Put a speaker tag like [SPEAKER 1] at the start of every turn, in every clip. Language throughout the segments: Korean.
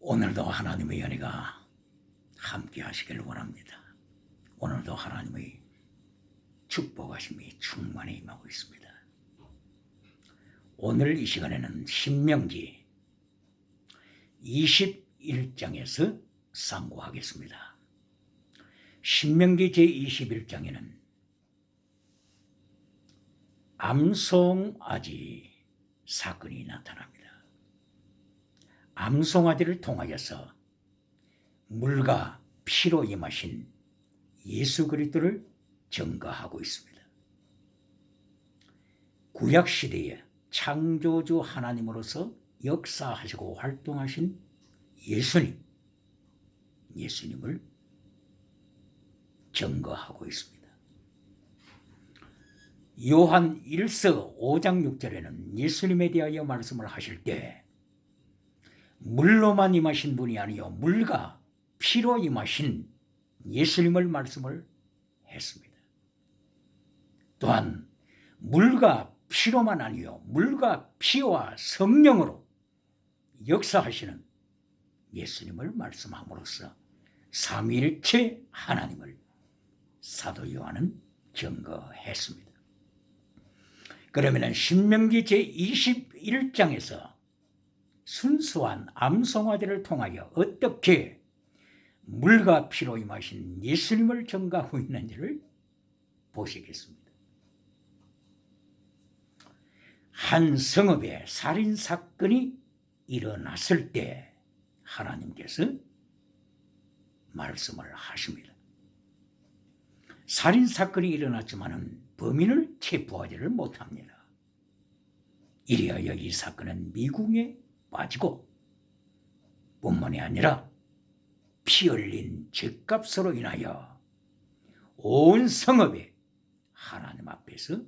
[SPEAKER 1] 오늘도 하나님의 은혜가 함께 하시길 원합니다. 오늘도 하나님의 축복하심이 충만히 임하고 있습니다. 오늘 이 시간에는 신명기 21장에서 상고하겠습니다. 신명기 제21장에는 암송아지 사건이 나타납니다. 암송아지를 통하여서 물과 피로 임하신 예수 그리스도를 증거하고 있습니다. 구약 시대에 창조주 하나님으로서 역사하시고 활동하신 예수님을 증거하고 있습니다. 요한 1서 5장 6절에는 예수님에 대하여 말씀을 하실 때 물로만 임하신 분이 아니요 물과 피로 임하신 예수님을 말씀을 했습니다. 또한 물과 피로만 아니요 물과 피와 성령으로 역사하시는 예수님을 말씀함으로써 삼위일체 하나님을 사도 요한은 증거했습니다. 그러면 신명기 제21장에서 순수한 암송아지를 통하여 어떻게 물과 피로 임하신 예수님을 증거하고 있는지를 보시겠습니다. 한 성읍에 살인사건이 일어났을 때 하나님께서 말씀을 하십니다. 살인사건이 일어났지만 범인을 체포하지를 못합니다. 이리하여 이 사건은 미궁에 빠지고 뿐만이 아니라 피 흘린 죄값으로 인하여 온 성읍에 하나님 앞에서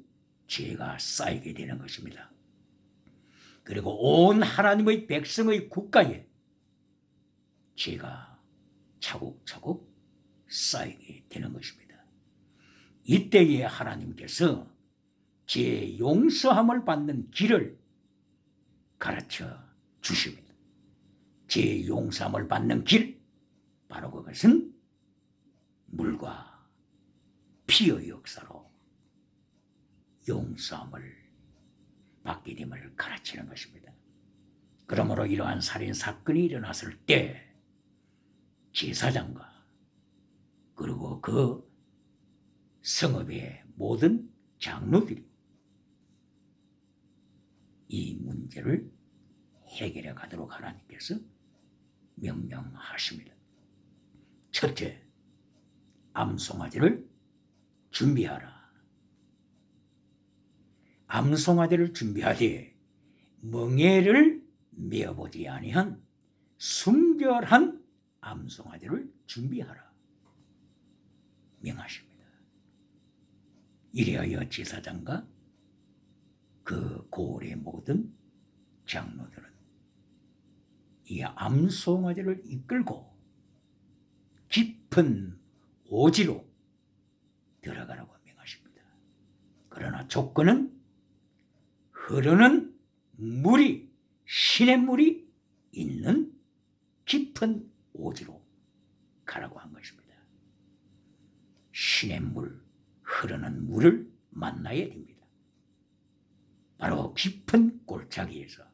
[SPEAKER 1] 죄가 쌓이게 되는 것입니다. 그리고 온 하나님의 백성의 국가에 죄가 차곡차곡 쌓이게 되는 것입니다. 이때에 하나님께서 죄 용서함을 받는 길을 가르쳐 주십니다. 죄 용서함을 받는 길, 바로 그것은 물과 피의 역사로 용서함을 받게 됨을 가르치는 것입니다. 그러므로 이러한 살인사건이 일어났을 때 제사장과 그리고 그 성읍의 모든 장로들이 이 문제를 해결해 가도록 하나님께서 명령하십니다. 첫째, 암송아지를 준비하라. 암송아지를 준비하되 멍에를 메어보지 아니한 순결한 암송아지를 준비하라 명하십니다. 이리하여 제사장과 그 고을의 모든 장로들은 이 암송아지를 이끌고 깊은 오지로 들어가라고 명하십니다. 그러나 조건은 흐르는 물이, 시냇물이 있는 깊은 오지로 가라고 한 것입니다. 시냇물, 흐르는 물을 만나야 됩니다. 바로 깊은 골짜기에서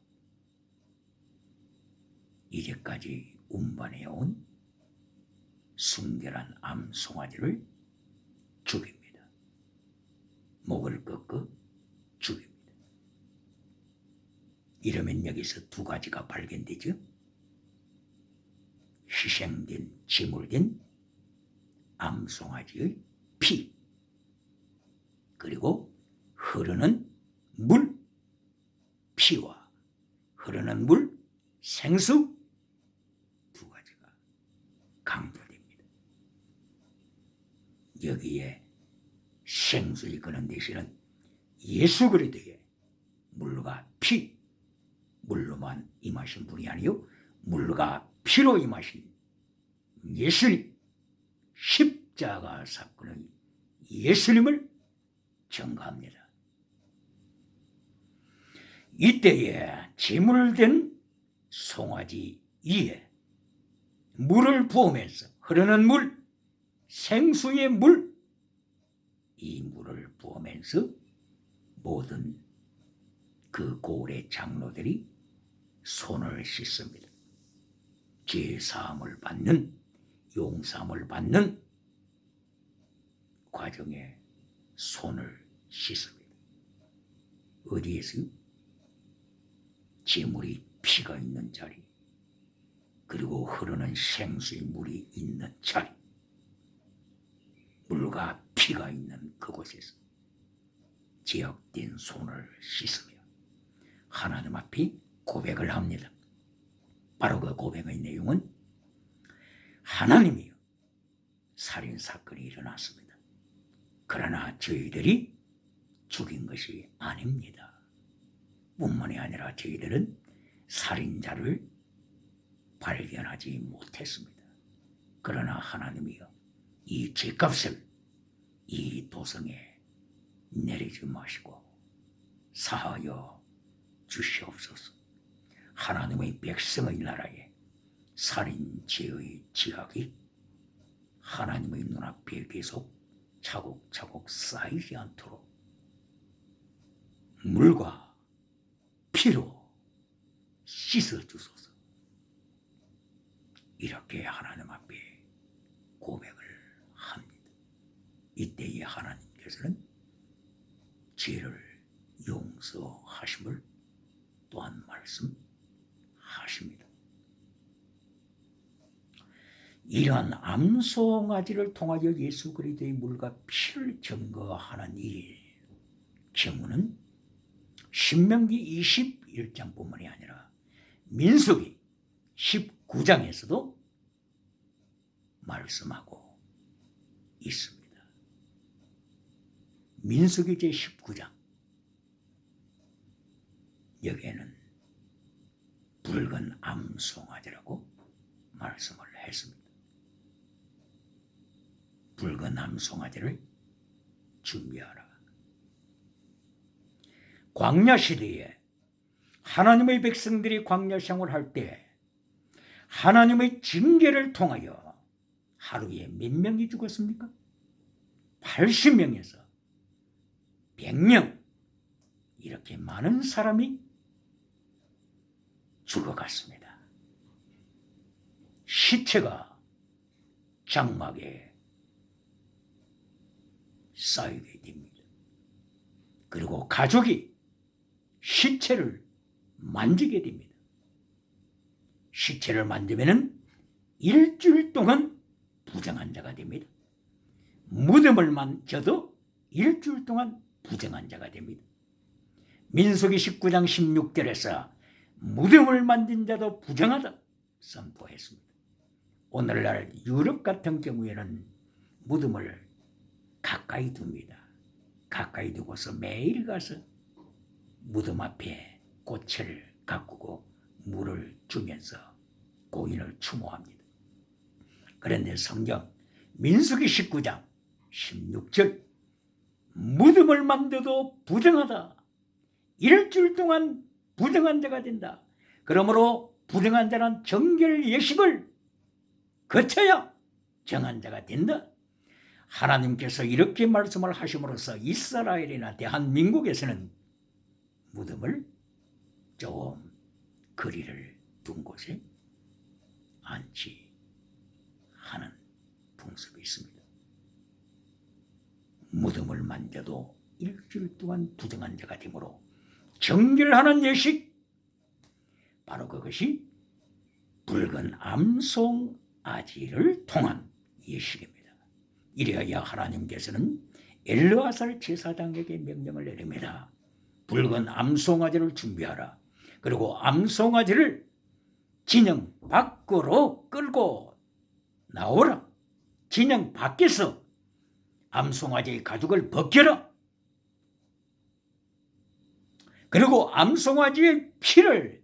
[SPEAKER 1] 이제까지 운반해온 순결한 암송아지를 죽입니다. 목을 꺾어 죽입니다. 이러면 여기서 두 가지가 발견되죠. 희생된, 제물된 암송아지의 피, 그리고 흐르는 물, 피와 흐르는 물, 생수, 두 가지가 강조됩니다. 여기에 생수의 그런 대신은 예수 그리스도의 물과 피, 물로만 임하신 분이 아니요 물과 피로 임하신 예수님, 십자가 사건의 예수님을 증거합니다. 이때에 제물된 송아지 이에 물을 부으면서 흐르는 물, 생수의 물, 이 물을 부으면서 모든 그 고을의 장로들이 손을 씻습니다. 죄사함을 받는, 용서함을 받는 과정에 손을 씻습니다. 어디에서요? 제물이 피가 있는 자리, 그리고 흐르는 생수의 물이 있는 자리, 물과 피가 있는 그곳에서 제약된 손을 씻으며 하나님 앞에 고백을 합니다. 바로 그 고백의 내용은 하나님이요, 살인사건이 일어났습니다. 그러나 저희들이 죽인 것이 아닙니다. 뿐만이 아니라 저희들은 살인자를 발견하지 못했습니다. 그러나 하나님이요, 이 죄값을 이 도성에 내리지 마시고 사하여 주시옵소서. 하나님의 백성의 나라에 살인죄의 지각이 하나님의 눈앞에 계속 차곡차곡 쌓이지 않도록 물과 피로 씻어주소서. 이렇게 하나님 앞에 고백을 합니다. 이때에 하나님께서는 죄를 용서하심을 또한 말씀하십니다. 이러한 암송아지를 통하여 예수 그리스도의 물과 피를 증거하는 이 경우는 신명기 21장뿐만이 아니라 민수기 19장에서도 말씀하고 있습니다. 민수기 제19장, 여기에는 붉은 암송아지라고 말씀을 했습니다. 붉은 암송아지를 준비하라. 광야 시대에 하나님의 백성들이 광야 생활할 때 하나님의 징계를 통하여 하루에 몇 명이 죽었습니까? 80명에서 100명, 이렇게 많은 사람이 죽어갔습니다. 시체가 장막에 쌓이게 됩니다. 그리고 가족이 시체를 만지게 됩니다. 시체를 만지면은 일주일 동안 부정한 자가 됩니다. 무덤을 만져도 일주일 동안 부정한 자가 됩니다. 민수기 19장 16절에서 무덤을 만진 자도 부정하다 선포했습니다. 오늘날 유럽 같은 경우에는 무덤을 가까이 둡니다. 가까이 두고서 매일 가서 무덤 앞에 꽃을 가꾸고 물을 주면서 고인을 추모합니다. 그런데 성경 민수기 19장 16절, 무덤을 만져도 부정하다. 일주일 동안 부정한 자가 된다. 그러므로 부정한 자는 정결 예식을 거쳐야 정한 자가 된다. 하나님께서 이렇게 말씀을 하심으로써 이스라엘이나 대한민국에서는 무덤을 좀 거리를 둔 곳에 안치하는 풍습이 있습니다. 무덤을 만져도 일주일 동안 부정한 자가 되므로 정결하는 예식, 바로 그것이 붉은 암송아지를 통한 예식입니다. 이래야 하나님께서는 엘르아살 제사장에게 명령을 내립니다. 붉은 암송아지를 준비하라. 그리고 암송아지를 진영 밖으로 끌고 나오라. 진영 밖에서 암송아지의 가죽을 벗겨라. 그리고 암송아지의 피를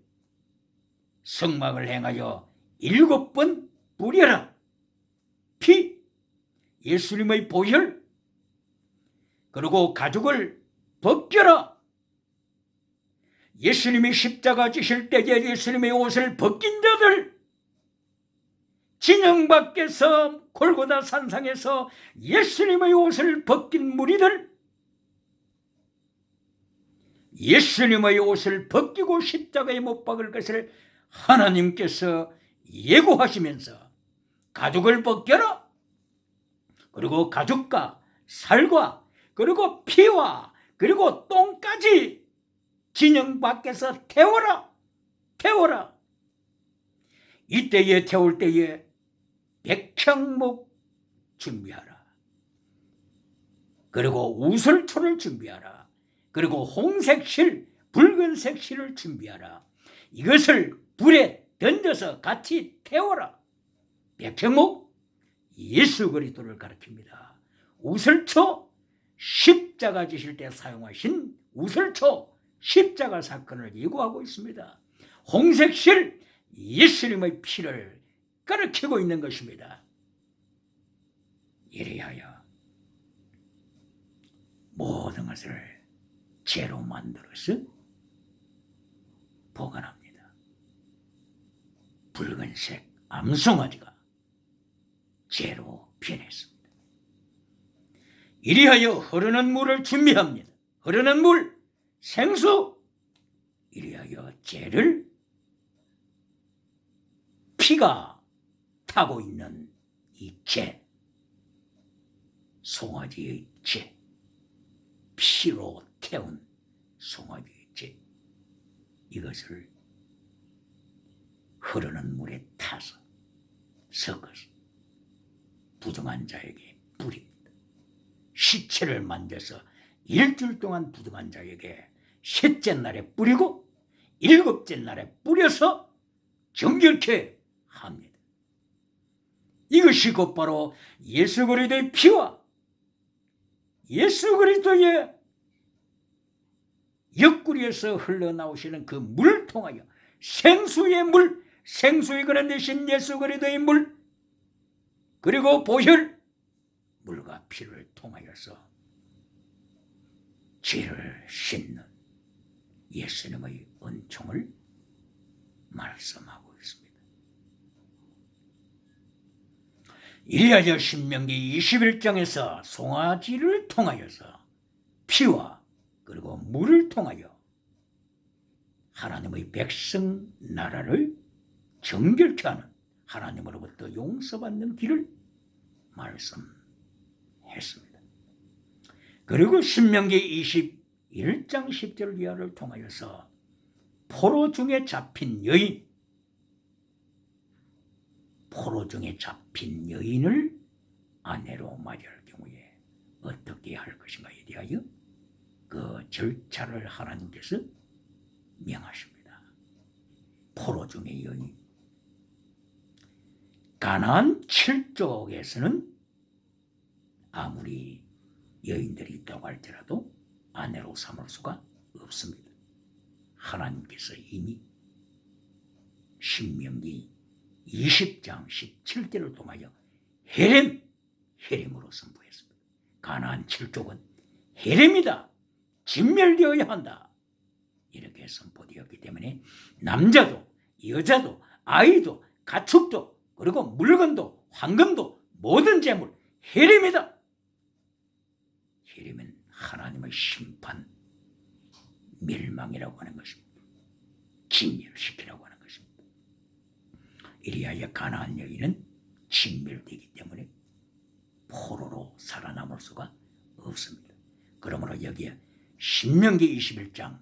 [SPEAKER 1] 성막을 행하여 7번 뿌려라. 피, 예수님의 보혈, 그리고 가죽을 벗겨라. 예수님이 십자가 지실 때에 예수님의 옷을 벗긴 자들, 진영 밖에서 골고다 산상에서 예수님의 옷을 벗긴 무리들, 예수님의 옷을 벗기고 십자가에 못 박을 것을 하나님께서 예고하시면서 가죽을 벗겨라, 그리고 가죽과 살과 그리고 피와 그리고 똥까지 진영 밖에서 태워라, 태워라. 이때에 태울 때에 백향목 준비하라, 그리고 우슬초를 준비하라, 그리고 홍색 실, 붉은색 실을 준비하라. 이것을 불에 던져서 같이 태워라. 백향목, 예수 그리스도를 가리킵니다. 우슬초, 십자가 지실 때 사용하신 우슬초, 십자가 사건을 예고하고 있습니다. 홍색 실, 예수님의 피를 가리키고 있는 것입니다. 이래하여 모든 것을 죄로 만들어서 보관합니다. 붉은색 암송아지가 죄로 변했습니다. 이리하여 흐르는 물을 준비합니다. 흐르는 물, 생수. 이리하여 죄를, 피가 타고 있는 이 죄, 송아지의 죄, 피로 태운 송아지의 죄, 이것을 흐르는 물에 타서 섞어서 부정한 자에게 뿌립니다. 시체를 만져서 일주일 동안 부정한 자에게 셋째 날에 뿌리고 일곱째 날에 뿌려서 정결케 합니다. 이것이 곧바로 예수 그리스도의 피와 예수 그리스도의 옆구리에서 흘러나오시는 그 물을 통하여 생수의 물, 생수의 근원 되신 예수 그리스도의 물, 그리고 보혈, 물과 피를 통하여서 죄를 씻는 예수님의 은총을 말씀하고 있습니다. 이리하여 신명기 21장에서 송아지를 통하여서 피와 그리고 물을 통하여 하나님의 백성 나라를 정결케 하는, 하나님으로부터 용서받는 길을 말씀했습니다. 그리고 신명기 21장 10절 이하를 통하여서 포로 중에 잡힌 여인, 포로 중에 잡힌 여인을 아내로 맞이할 경우에 어떻게 할 것인가에 대하여 그 절차를 하나님께서 명하십니다. 포로 중의 여인, 가나안 7족에서는 아무리 여인들이 있다고 할지라도 아내로 삼을 수가 없습니다. 하나님께서 이미 신명기 20장 17절을 통하여 헤렘으로 선포했습니다. 가나안 7족은 헤렘이다, 진멸되어야 한다, 이렇게 선포되었기 때문에 남자도 여자도 아이도 가축도 그리고 물건도 황금도 모든 재물 헤렘이다. 헤렘은 하나님의 심판, 멸망이라고 하는 것입니다. 진멸시키라고 하는 것입니다. 이리하여 가나안 여인은 진멸되기 때문에 포로로 살아남을 수가 없습니다. 그러므로 여기에 신명기 21장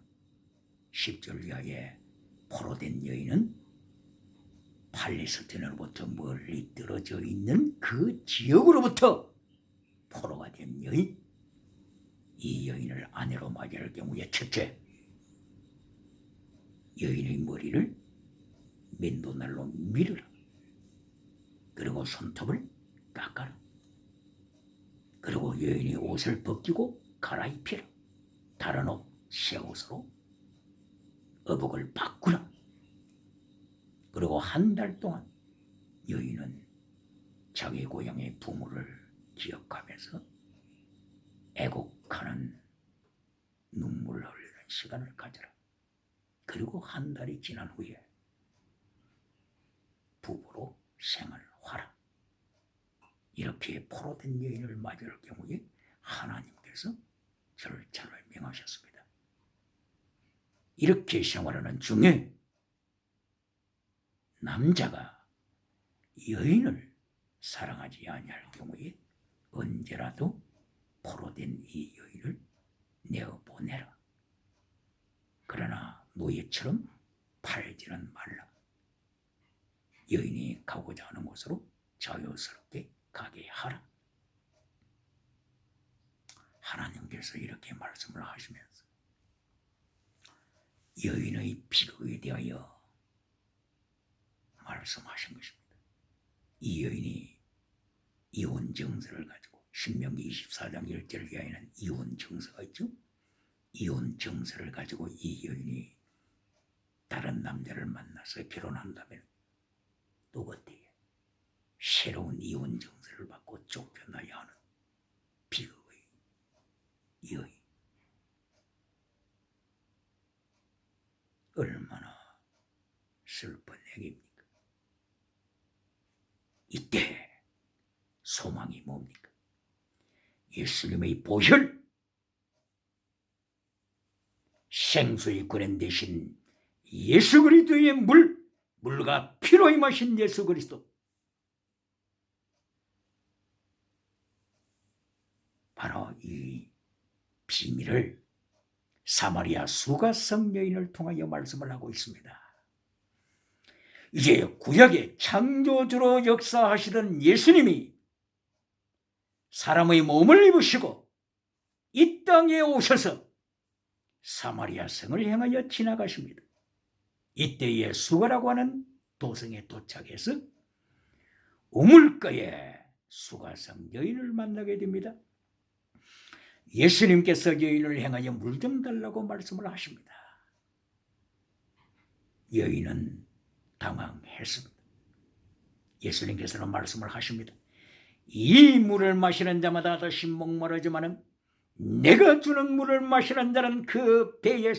[SPEAKER 1] 10절 이하에 포로된 여인은 팔레스틴으로부터 멀리 떨어져 있는 그 지역으로부터 포로가 된 여인, 이 여인을 아내로 맞이할 경우에 첫째, 여인의 머리를 맨도날로 밀으라. 그리고 손톱을 깎아라. 그리고 여인의 옷을 벗기고 갈아입히라. 다른 옷, 새 옷으로 어복을 바꾸라. 그리고 한 달 동안 여인은 자기 고향의 부모를 기억하면서 애곡하는 눈물을 흘리는 시간을 가져라. 그리고 한 달이 지난 후에 부부로 생활을 화라. 이렇게 포로된 여인을 맞이할 경우에 하나님께서 절차를 명하셨습니다. 이렇게 생활하는 중에 남자가 여인을 사랑하지 아니할 경우에 언제라도 포로된 이 여인을 내어보내라. 그러나 노예처럼 팔지는 말라. 여인이 가고자 하는 곳으로 자유스럽게 가게 하라. 하나님께서 이렇게 말씀을 하시면서 여인의 비극에 대하여 말씀하신 것입니다. 이 여인이 이혼 정서를 가지고 신명기 24장 1절 이하에는 이혼 정서가 있죠. 이혼 정서를 가지고 이 여인이 다른 남자를 만나서 결혼한다면 또 어때요? 새로운 이혼 정서를 받고 쫓겨나야 하는 비극의 여인. 얼마나 슬픈 얘기입니까? 이때 소망이 뭡니까? 예수님의 보혈, 생수의 근원 되신 예수 그리스도의 물과 피로 임하신 예수 그리스도. 바로 이 비밀을 사마리아 수가성 여인을 통하여 말씀을 하고 있습니다. 이제 구약의 창조주로 역사하시던 예수님이 사람의 몸을 입으시고 이 땅에 오셔서 사마리아 성을 향하여 지나가십니다. 이때에 수가라고 하는 도성에 도착해서 우물가에 수가성 여인을 만나게 됩니다. 예수님께서 여인을 향하여 물 좀 달라고 말씀을 하십니다. 여인은 당황했습니다. 예수님께서는 말씀을 하십니다. 이 물을 마시는 자마다 다시 목마르지만은 내가 주는 물을 마시는 자는 그 배에